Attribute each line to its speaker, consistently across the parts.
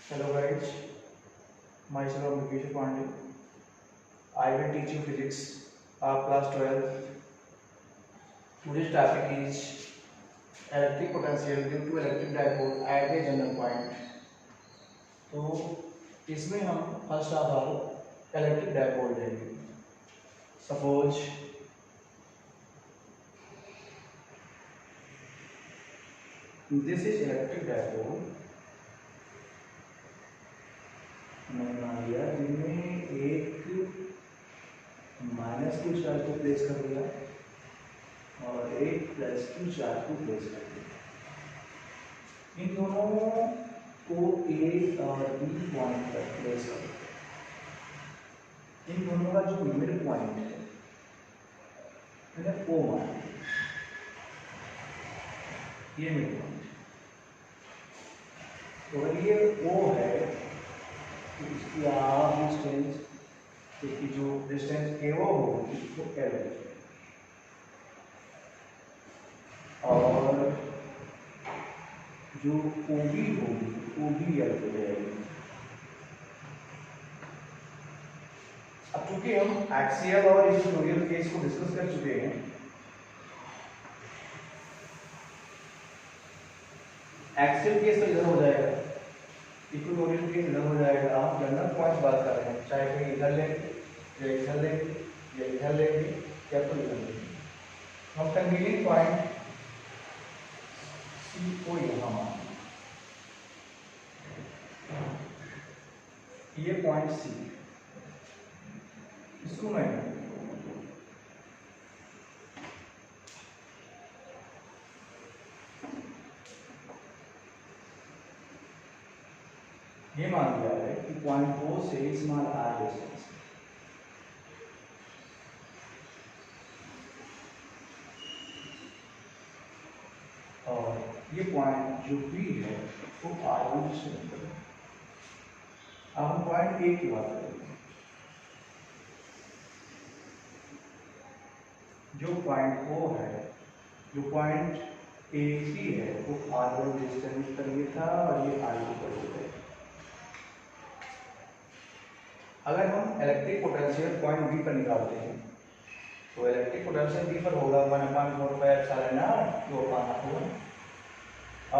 Speaker 1: Hello guys, myself Mukesh Pandey. I will teach you physics of class 12. Today's topic is electric potential due to electric dipole at a general point. तो इसमें हम first of all electric dipole लेंगे. Suppose this is electric dipole. मैंने मान लिया जिनमें एक minus Q charge को प्लेस कर दिया और एक प्लस क्यू चार्ज को प्लेस कर दिया. इन दोनों को ए और बी पॉइंट पर प्लेस कर दिया. इन दोनों का जो मिड पॉइंट है ओ मान ये मिड पॉइंट. तो अगर ये ओ है तो इसकी आप डिस्टेंस की जो डिस्टेंस ए ओ होगी वो एल है. और जो ओ बी होगी वो बी एल हो जाएगी. अब चूंकि हम एक्सियल और इक्वेटोरियल केस को डिस्कस कर चुके हैं, एक्सियल केस तो इधर हो जाएगा, इक्वेटोरियल केस इधर हो जाएगा. आप जनरल पॉइंट बात कर रहे हैं, चाहे कहीं इधर लेंगे या इधर लेंगे या इधर लेंगे या तो इधर लेंगे. हम कन्वीनियंट पॉइंट सी को यहाँ मान, ये पॉइंट सी, इसको मैं ये मान लिया है कि पॉइंट ओ से स्मॉल आर डिस्टेंस और ये पॉइंट जो बी है वो R1 डिस्टेंस पर है. अब हम पॉइंट ए की बात करेंगे. जो पॉइंट ओ है, जो पॉइंट ए सी है वो R1 डिस्टेंस पर ये था और ये R2 पर हो गया. अगर हम इलेक्ट्रिक पोटेंशियल पॉइंट बी पर निकालते हैं तो इलेक्ट्रिक पोटेंशियल बी पर होगा 1/4πε0 जो पाना होगा,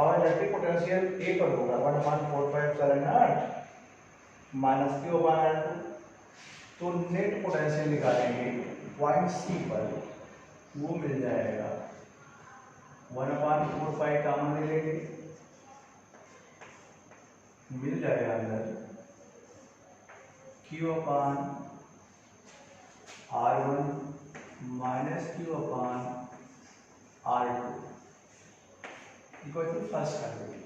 Speaker 1: और इलेक्ट्रिक पोटेंशियल ए पर होगा 1/4πε0 -q/r2. तो नेट पोटेंशियल निकालेंगे पॉइंट सी पर, वो मिल जाएगा 1/4π कॉमन ले लेंगे, मिल जाएगा अंदर q/r1 -q/r2 equal to first कर देंगे.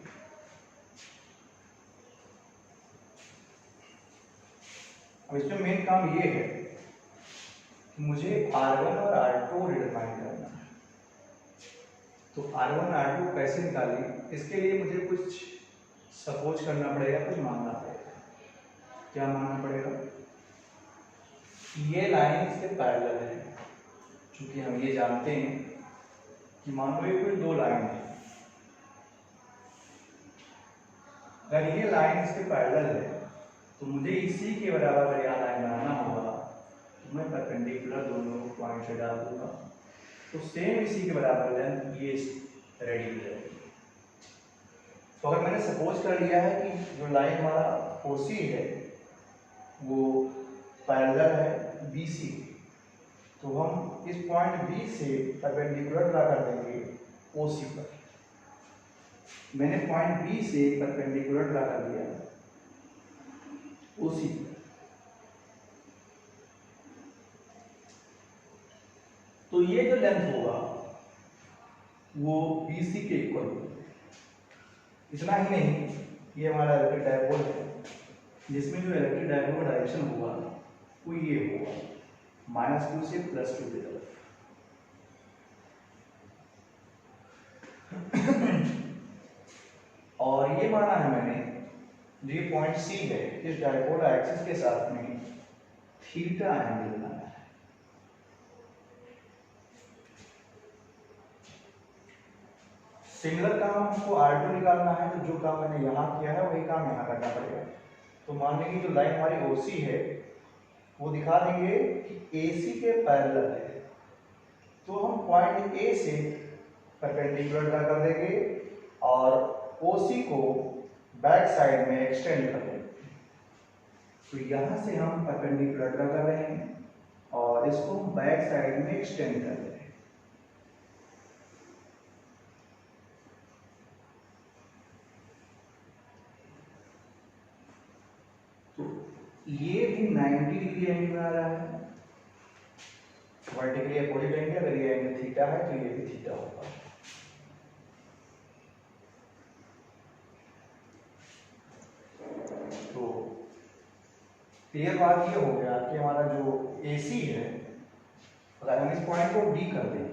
Speaker 1: अब इसमें मेन काम ये है कि मुझे R1 और R2 डिटरमाइन करना है. तो R1 R2 कैसे निकालें, इसके लिए मुझे कुछ सपोज करना पड़ेगा, कुछ मानना पड़ेगा. क्या मानना पड़ेगा? ये लाइन इसके पैरेलल है. क्योंकि हम ये जानते हैं कि मान लो ये कोई दो लाइन है, अगर ये लाइन इसके पैरेलल है तो मुझे इसी के बराबर अगर यहाँ लाइन बनाना होगा तो मैं परपेंडिकुलर दोनों पॉइंट से डाल दूंगा. तो सेम इसी के बराबर लेंथ ये रेडी हो जाएगी. तो अगर मैंने सपोज कर लिया है कि जो लाइन हमारा ओसी है वो पैरेलल है बीसी, तो हम इस पॉइंट बी से परपेंडिकुलर ड्रा कर देंगे ओसी पर. मैंने पॉइंट बी से परपेंडिकुलर ड्रा कर दिया ओसी पर. तो ये जो लेंथ होगा वो BC के इक्वल होगा. इतना ही नहीं, ये हमारा इलेक्ट्रिक डायपोल है जिसमें जो इलेक्ट्रिक डायपोल का डायरेक्शन होगा वो ये होगा -q से +2 की तरफ. और ये माना है मैंने जो ये पॉइंट सी है इस डायपोल एक्सिस के साथ में थीटा एंगल बनाना है. सिमिलर काम हमको R2 निकालना है, तो जो काम मैंने यहाँ किया है वही काम यहाँ करना पड़ेगा। तो मान लीजिए जो लाइन हमारी OC है वो दिखा देंगे कि AC के पैरेलल है, तो हम पॉइंट A से परपेंडिकुलर ड्रा कर देंगे और OC को बैक साइड में एक्सटेंड कर देंगे। तो यहाँ से हम परपेंडिकुलर ड्रा कर रहे हैं और इसको बैक साइड में एक्सटेंड कर रहे हैं। तो ये भी 90 डिग्री एंगल में आ रहा है, वर्टिकली अपोजिट एंगल। अगर ये एंगल थीटा है तो ये भी थीटा होगा। तो क्लियर बात ये हो गया कि हमारा जो AC है, अगर हम इस पॉइंट को D कर दें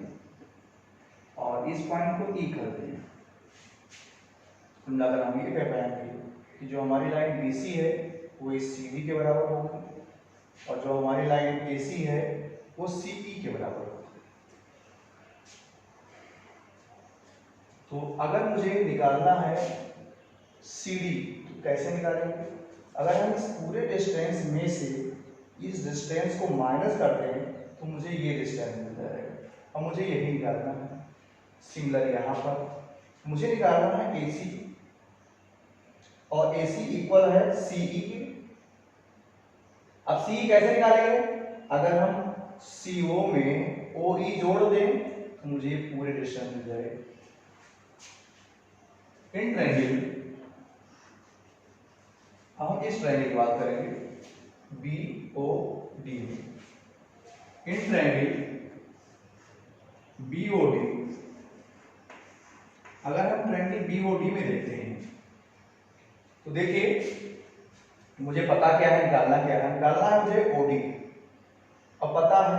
Speaker 1: और इस पॉइंट को E कर दें, तो मिलाकर हम ये कह पाएंगे कि जो हमारी लाइन BC है वो इस CD के बराबर होगी और जो हमारी लाइन AC है वो CE के बराबर होगी। तो अगर मुझे निकालना है CD, तो कैसे निकालेंगे? अगर हम इस पूरे डिस्टेंस में से इस डिस्टेंस को माइनस करते हैं तो मुझे ये डिस्टेंस मिल जाएगा। अब मुझे यही निकालना है। सिमिलर यहाँ पर मुझे निकालना है AC और AC इक्वल है CE के। अब CE कैसे निकालेंगे? अगर हम CO में OE जोड़ दें तो मुझे पूरे डिस्टेंस मिल जाएगा। इन ट्रायंगल, हम इस ट्रायंगल की बात करेंगे BOD में। इन ट्रायंगल BOD, अगर हम ट्रायंगल BOD में देखते हैं तो देखिए मुझे पता क्या है, निकालना क्या है? निकालना है मुझे OD, अब पता है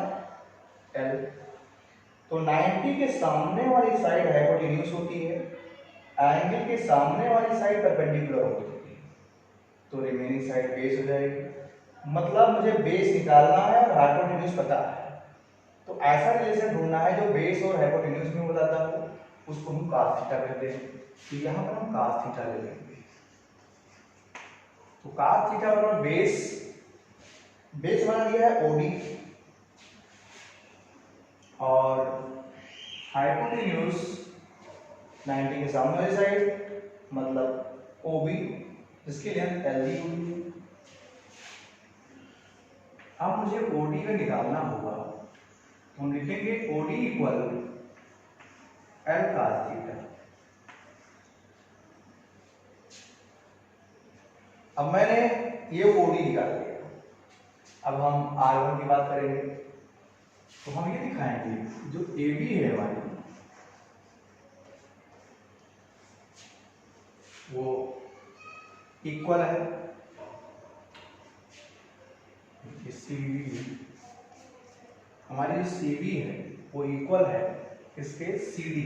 Speaker 1: L। तो 90 के सामने वाली साइड हाइपोटेन्यूज होती है, एंगल के सामने वाली साइड परपेंडिकुलर होती है, तो रिमेनिंग साइड बेस हो जाएगी। मतलब मुझे बेस निकालना है और हाइपोटेन्यूज पता है, तो ऐसा रिलेशन ढूंढना है जो बेस और हाइपोटेन्यूज में बताता हो, उसको हम cos थीटा कहते हैं। तो यहाँ पर हम cos थीटा ले लेंगे। तो cos थीटा बराबर बेस बना दिया है OD और हाइपोटेन्यूज 90 के सामने वाली साइड मतलब OB, इसके लिए LD होगी। अब मुझे OD का निकालना होगा, तो हम लिखेंगे OD equal L cos theta. अब मैंने ये OD निकाल लिया। अब हम R1 की बात करेंगे, तो हम ये दिखाएंगे जो AB है हमारी वो इक्वल है CV, हमारी जो CV है वो इक्वल है इसके CD,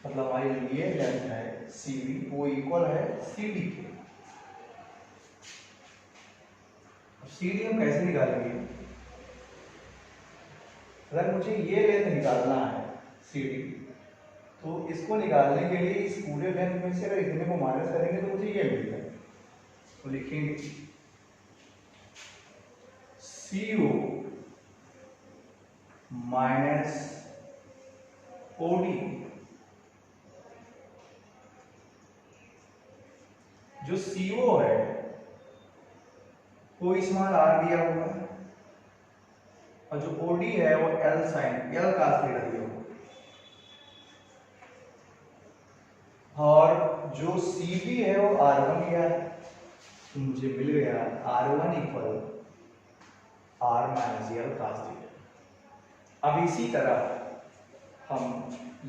Speaker 1: मतलब हमारी ये लेंथ है CV वो इक्वल है CD के। CD हम कैसे निकालेंगे? अगर मुझे ये लेंथ निकालना है CD, तो इसको निकालने के लिए इस पूरे लेंथ में से अगर इतने को माइनस करेंगे तो मुझे ये मिल जाएगा। तो लिखेंगे CO माइनस OD, जो CO है वो इस मान R दिया हुआ है और जो OD है वो L cos थीटा दिया हुआ है, और जो CB है वो R1 दिया है, तो मुझे मिल गया R1 equal R minus L cos theta. अब इसी तरह हम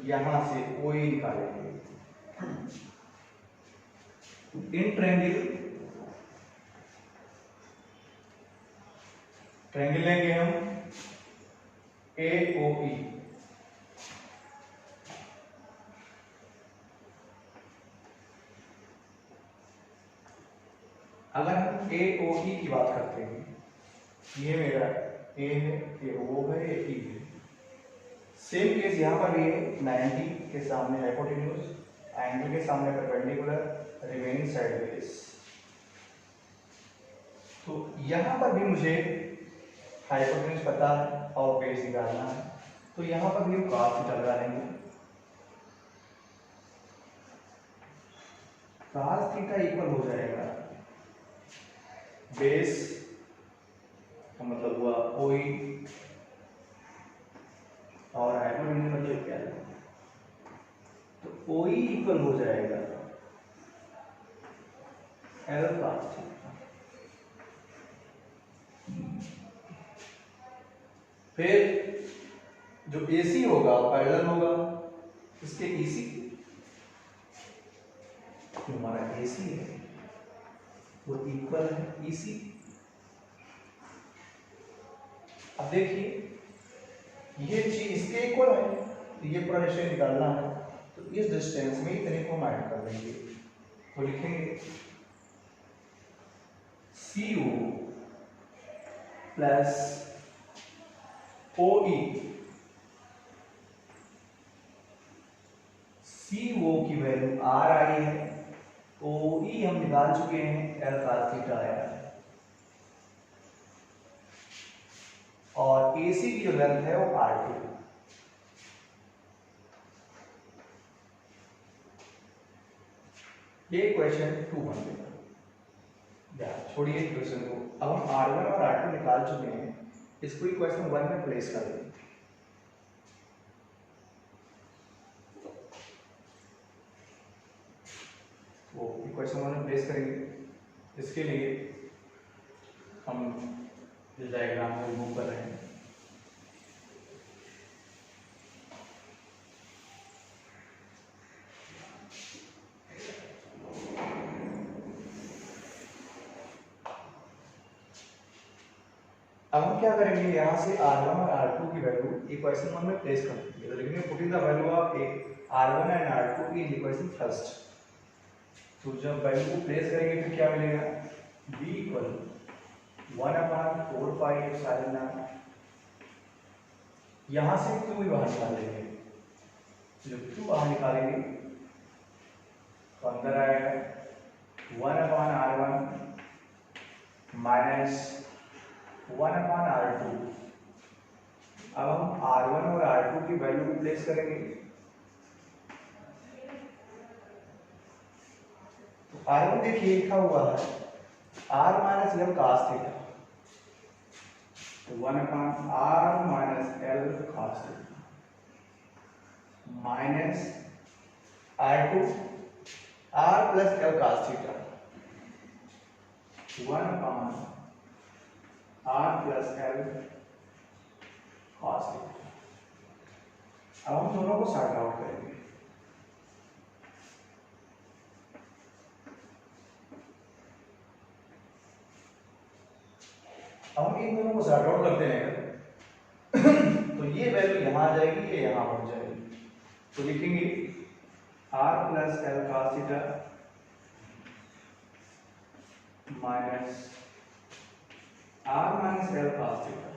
Speaker 1: यहां से OA निकालेंगे। इन ट्रायंगल लेंगे हम AOE। अगर हम AOE की बात करते हैं, ये मेरा A है, ये O है, ये E है। सेम केस यहाँ पर भी है, 90 के सामने हाइपोटेन्यूज, एंगल के सामने परपेंडिकुलर, रिमेनिंग साइडवेज। तो यहाँ पर भी मुझे हाइपोटेन्यूज पता है और बेस निकालना है, तो यहाँ पर भी हम cos थीटा लगा लेंगे। cos थीटा इक्वल हो जाएगा बेस का मतलब हुआ OE और हाइपोटेन्यूज मतलब क्या है, तो OE इक्वल हो जाएगा L cos थीटा। फिर जो AC होगा पैरेलल होगा इसके EC, जो हमारा AC है वो इक्वल है EC। अब देखिए ये चीज इसके इक्वल है, तो ये पूरा डिस्टेंस निकालना है, तो इस डिस्टेंस में इतने को हम ऐड कर देंगे, तो लिखेंगे CO प्लस OE। CO की वैल्यू R आई है, OE हम निकाल चुके हैं, L cos थीटा आया है, और AC की जो लेंथ है वो R2। ये क्वेश्चन 2 बन गया। छोड़िए क्वेश्चन को, अब हम R1 और R2 निकाल चुके हैं, इसको ही क्वेश्चन 1 में प्लेस कर देंगे। वो इक्वेशन 1 में प्लेस करेंगे। इसके लिए हम इस डायग्राम को रिमूव कर रहे हैं। अब हम क्या करेंगे, यहाँ से R1 और R2 की वैल्यू इक्वेशन 1 में प्लेस कर देंगे, तो लिखेंगे putting the value of R1 and R2 in equation first. तो जब वैल्यू को प्लेस करेंगे फिर क्या मिलेगा, b equal 1/4 pi epsilon not, यहाँ से q भी बाहर निकाल लेंगे, जब q बाहर निकालेंगे तो अंदर आएगा 1/R1 माइनस 1/R2। अब हम R1 और R2 की वैल्यू को प्लेस करेंगे, तो R1 देखिए लिखा हुआ है R minus L cos theta, तो 1/R minus L cos theta minus R2 R plus L cos theta 1/R plus L cos theta. अब हम दोनों को सॉर्ट आउट करेंगे। अब हम इन दोनों को सॉर्ट आउट करते हैं तो ये वैल्यू यहाँ आ जाएगी, ये यहाँ पहुंच जाएगी, तो लिखेंगे R plus L cos theta minus R minus L cos theta.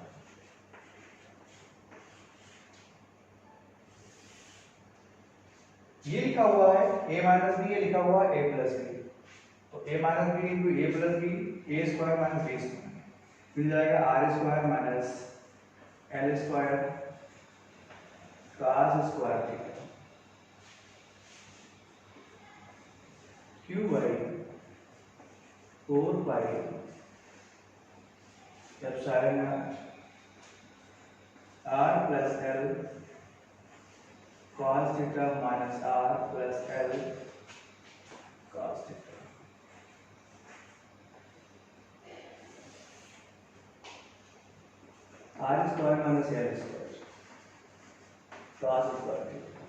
Speaker 1: ये लिखा हुआ है a माइनस बी, ये लिखा हुआ है a प्लस बी, तो a minus B into A plus B, A square minus B square मिल जाएगा R square minus L square cos square theta q by 4 pi epsilon naught R plus L cos theta minus R plus L cos theta. R square minus L square cos square theta.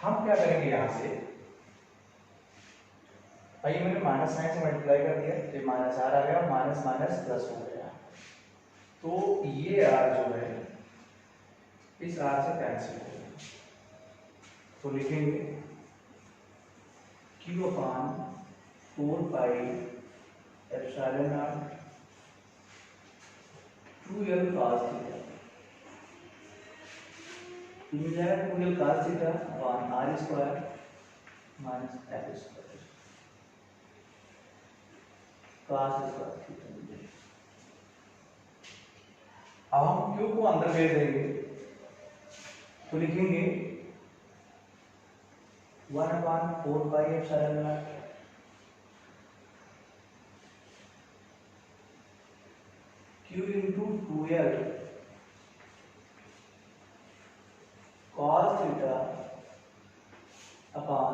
Speaker 1: हम क्या करेंगे यहाँ से, भाई मैंने minus sign से multiply कर दिया, तो माइनस R आ गया, माइनस माइनस प्लस हो गया, तो ये R जो है इस R से कैंसिल हो गया, तो लिखेंगे Q/4 pi epsilon naught 2L cos theta तो मिल जाएगा 2l cos theta upon r square minus f square cos square theta मिल जाएगा। अब हम q को अंदर भेज देंगे तो लिखेंगे 1/4 pi epsilon not q into 2l cos theta upon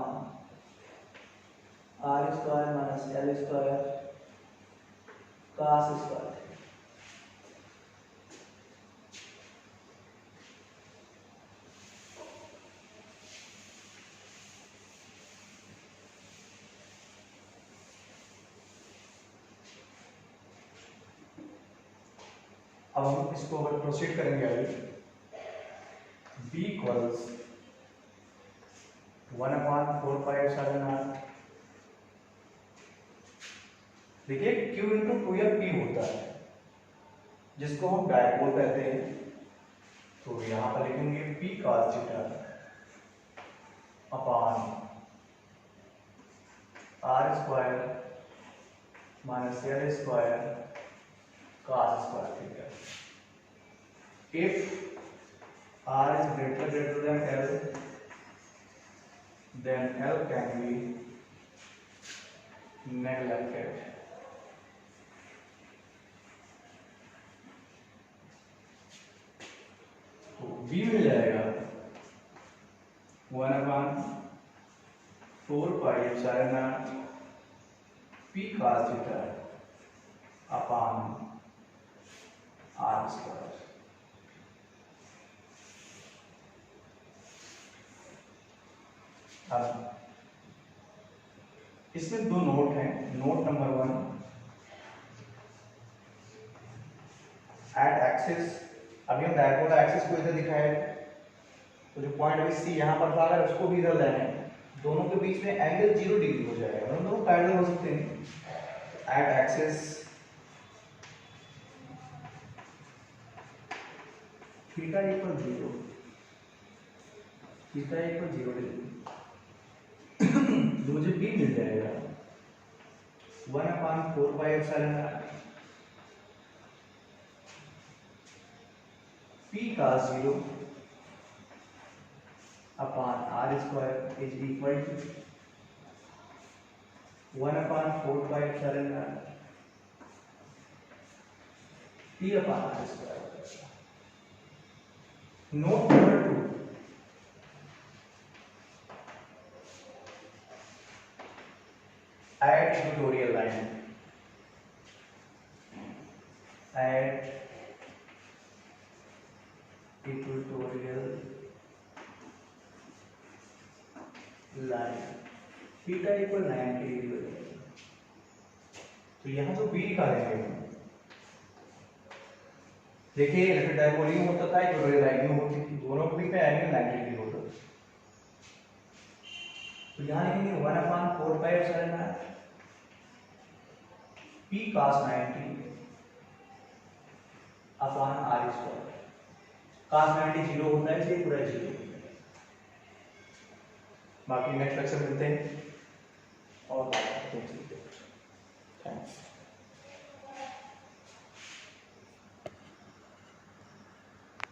Speaker 1: r square minus l square cos square। अब हम इसको अगर प्रोसीड करेंगे आगे b equals 1/4 pi epsilon not. देखिए q इंटू 2l p होता है जिसको हम डायपोल कहते हैं, तो यहां पर लिखेंगे p cos theta upon r square minus l square cos square theta। If r is greater than l, then l can be neglected। तो b मिल जाएगा 1/4 pi epsilon naught p cos theta upon r square. अब इसमें दो note हैं। Note number 1, eight axis, अभी हम dipole axis को इधर दिखाए तो जो पॉइंट अभी सी यहाँ पर था अगर उसको भी इधर लाए हैं, दोनों के बीच में एंगल 0 डिग्री हो जाएगा, हम दोनों पैरेलल हो सकते हैं। At axis theta equal 0, theta equal 0 degree, तो मुझे b मिल जाएगा 1/4 pi epsilon naught p cos 0 upon r square is equal to 1/4 pi epsilon naught p upon r square. Note number 2, add equatorial line, add equatorial line, theta equal 90 degree. तो यहाँ जो b लिखा देंगे, देखिए electric dipole में होता था, equatorial line में होती थी, दोनों के बीच में एंगल 90 डिग्री होता था। तो यहाँ लिखेंगे 1/4 pi epsilon naught p cos 90 upon r square. cos 90 0 होता है इसलिए पूरा 0। बाकी नेक्स्ट लेक्चर मिलते हैं और थैंक्स।